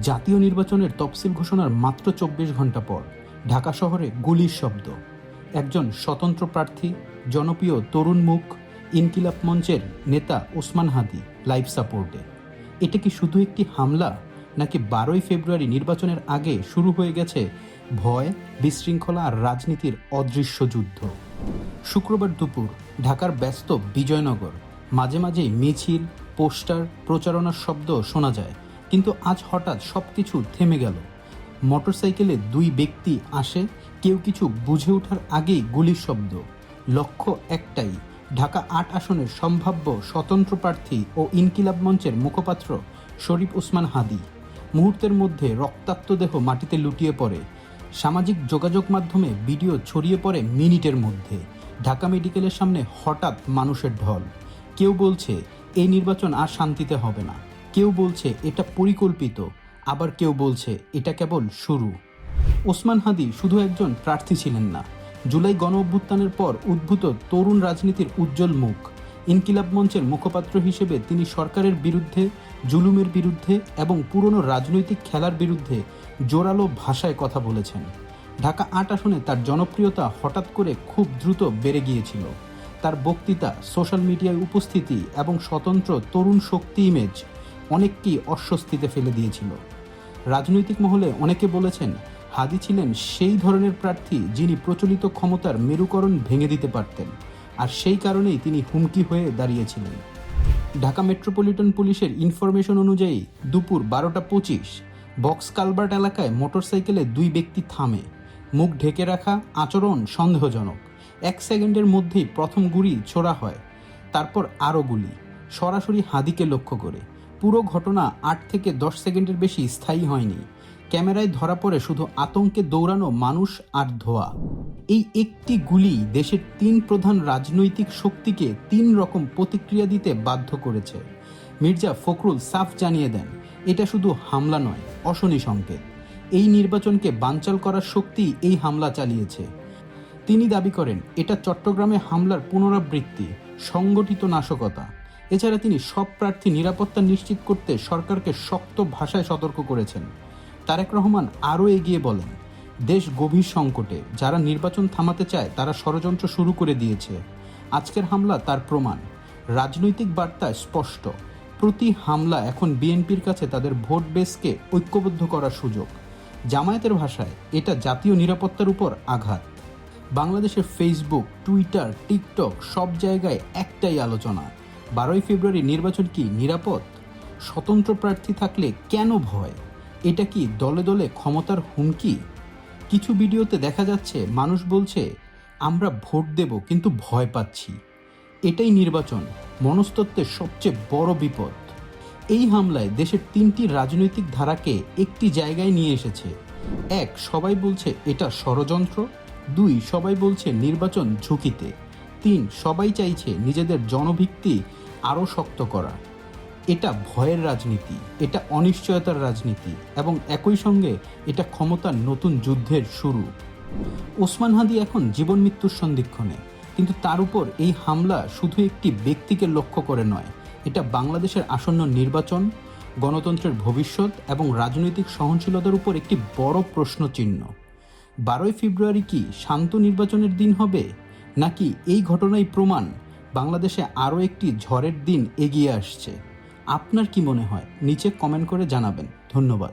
জাতীয় নির্বাচনের তফসিল ঘোষণার মাত্র ২৪ ঘন্টা পর ঢাকা শহরে গুলির শব্দ। একজন স্বতন্ত্র প্রার্থী, জনপ্রিয় তরুণ মুখ, ইনকিলাব মঞ্চের নেতা ওসমান হাদি লাইভ সাপোর্টে। এটা কি শুধু একটি হামলা, নাকি ১২ই ফেব্রুয়ারি নির্বাচনের আগে শুরু হয়ে গেছে ভয়, বিশৃঙ্খলা আর রাজনীতির অদৃশ্য যুদ্ধ? শুক্রবার দুপুর ঢাকার ব্যস্ত বিজয়নগর, মাঝে মাঝেই মিছিল, পোস্টার, প্রচারণার শব্দ শোনা যায়, কিন্তু আজ হঠাৎ সব কিছু থেমে গেল। মোটরসাইকেলে দুই ব্যক্তি আসে, কেউ কিছু বুঝে ওঠার আগেই গুলির শব্দ। লক্ষ্য একটাই, ঢাকা ৮ আসনের সম্ভাব্য স্বতন্ত্র প্রার্থী ও ইনকিলাব মঞ্চের মুখপাত্র শরীফ ওসমান হাদি। মুহূর্তের মধ্যে রক্তাক্ত দেহ মাটিতে লুটিয়ে পড়ে। সামাজিক যোগাযোগ মাধ্যমে ভিডিও ছড়িয়ে পড়ে মিনিটের মধ্যে। ঢাকা মেডিকেলের সামনে হঠাৎ মানুষের ঢল। কেউ বলছে এই নির্বাচন আর শান্তিতে হবে না, কেউ বলছে এটা পরিকল্পিত, আবার কেউ বলছে এটা কেবল শুরু। ওসমান হাদি শুধু একজন প্রার্থী ছিলেন না, জুলাই গণ অভ্যুত্থানের পর উদ্ভূত তরুণ রাজনীতির উজ্জ্বল মুখ। ইনকিলাব মঞ্চের মুখপাত্র হিসেবে তিনি সরকারের বিরুদ্ধে, জুলুমের বিরুদ্ধে এবং পুরনো রাজনৈতিক খেলার বিরুদ্ধে জোরালো ভাষায় কথা বলেছেন। ঢাকা ৮ আসনে তার জনপ্রিয়তা হঠাৎ করে খুব দ্রুত বেড়ে গিয়েছিল। তার বক্তৃতা, সোশ্যাল মিডিয়ায় উপস্থিতি এবং স্বতন্ত্র তরুণ শক্তি ইমেজ অনেককেই অস্বস্তিতে ফেলে দিয়েছিল। রাজনৈতিক মহলে অনেকে বলেছেন হাদি ছিলেন সেই ধরনের প্রার্থী যিনি প্রচলিত ক্ষমতার মেরুকরণ ভেঙে দিতে পারতেন, আর সেই কারণেই তিনি হুমকি হয়ে দাঁড়িয়েছিলেন। ঢাকা মেট্রোপলিটন পুলিশের ইনফরমেশন অনুযায়ী দুপুর ১২:২৫ বক্স কালভার্ট এলাকায় মোটরসাইকেলে দুই ব্যক্তি থামে। মুখ ঢেকে রাখা, আচরণ সন্দেহজনক। ১ সেকেন্ডের মধ্যেই প্রথম গুলি ছোড়া হয়, তারপর আরও গুলি, সরাসরি হাদিকে লক্ষ্য করে। পুরো ঘটনা ৮ থেকে ১০ সেকেন্ডের বেশি স্থায়ী হয়নি। ক্যামেরায় ধরা পড়ে শুধু আতঙ্কে দৌড়ানো মানুষ আর ধোঁয়া। এই একটি গুলি দেশের ৩ প্রধান রাজনৈতিক শক্তিকে ৩ রকম প্রতিক্রিয়া দিতে বাধ্য করেছে। মির্জা ফখরুল সাফ জানিয়ে দেন, এটা শুধু হামলা নয়, অশনি সংকেত। এই নির্বাচনকে বানচাল করার শক্তি এই হামলা চালিয়েছে। তিনি দাবি করেন এটা চট্টগ্রামে হামলার পুনরাবৃত্তি, সংগঠিত নাশকতা। এছাড়া তিনি সব প্রার্থী নিরাপত্তা নিশ্চিত করতে সরকারকে শক্ত ভাষায় সতর্ক করেছেন। তারেক রহমান আরও এগিয়ে বলেন, দেশ গভীর সংকটে, যারা নির্বাচন থামাতে চায় তারা ষড়যন্ত্র শুরু করে দিয়েছে। আজকের হামলা তার প্রমাণ। রাজনৈতিক বার্তা স্পষ্ট, প্রতি হামলা এখন বিএনপির কাছে তাদের ভোট বেসকে ঐক্যবদ্ধ করার সুযোগ। জামায়াতের ভাষায় এটা জাতীয় নিরাপত্তার উপর আঘাত। বাংলাদেশের ফেসবুক, টুইটার, টিকটক সব জায়গায় একটাই আলোচনা, ১২ই ফেব্রুয়ারি নির্বাচন কি নিরাপদ? স্বতন্ত্র প্রার্থী থাকলে কেন ভয়? এটা কি দলে দলে ক্ষমতার হুমকি? কিছু ভিডিওতে দেখা যাচ্ছে মানুষ বলছে আমরা ভোট দেব কিন্তু ভয় পাচ্ছি। এটাই নির্বাচন মনস্তত্ত্বের সবচেয়ে বড় বিপদ। এই হামলায় দেশের ৩টি রাজনৈতিক ধারাকে একটি জায়গায় নিয়ে এসেছে। ১, সবাই বলছে এটা ষড়যন্ত্র। ২, সবাই বলছে নির্বাচন ঝুঁকিতে। ৩, সবাই চাইছে নিজেদের জনভিত্তি আরও শক্ত করা। এটা ভয়ের রাজনীতি, এটা অনিশ্চয়তার রাজনীতি, এবং একই সঙ্গে এটা ক্ষমতার নতুন যুদ্ধের শুরু। ওসমান হাদি এখন জীবন মৃত্যুর সন্ধিক্ষণে, কিন্তু তার উপর এই হামলা শুধু একটি ব্যক্তিকে লক্ষ্য করে নয়, এটা বাংলাদেশের আসন্ন নির্বাচন, গণতন্ত্রের ভবিষ্যৎ এবং রাজনৈতিক সহনশীলতার উপর একটি বড় প্রশ্নচিহ্ন। ১২ই ফেব্রুয়ারি কি শান্ত নির্বাচনের দিন হবে, নাকি এই ঘটনাই প্রমাণ বাংলাদেশে আরও একটি ঝড়ের দিন এগিয়ে আসছে? আপনার কি মনে হয়? নিচে কমেন্ট করে জানাবেন। ধন্যবাদ।